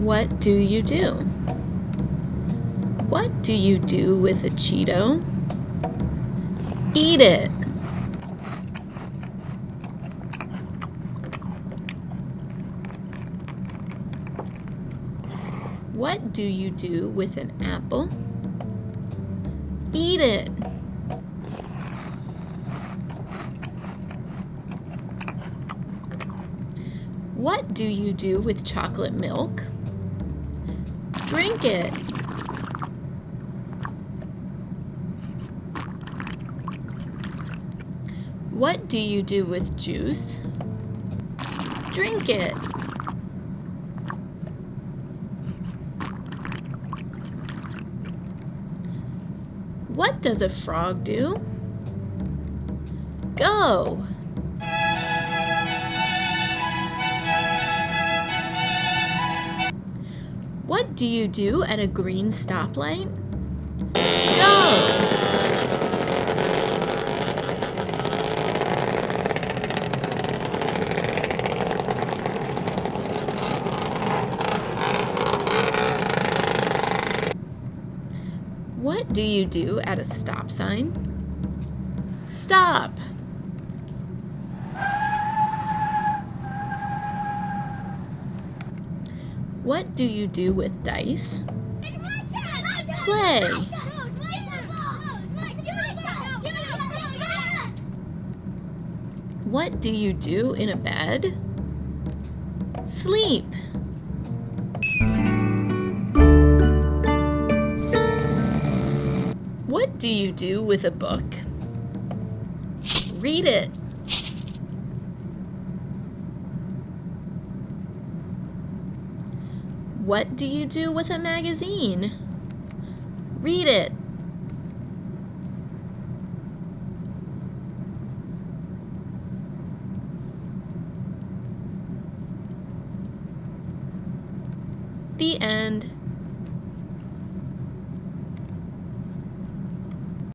What do you do? What do you do with a Cheeto? Eat it. What do you do with an apple? Eat it. What do you do with chocolate milk? Drink it. What do you do with juice? Drink it. What does a frog do? Go. What do you do at a green stoplight? Go. What do you do at a stop sign? Stop. What do you do with dice? Play. What do you do in a bed? Sleep. What do you do with a book? Read it. What do you do with a magazine? Read it. The end.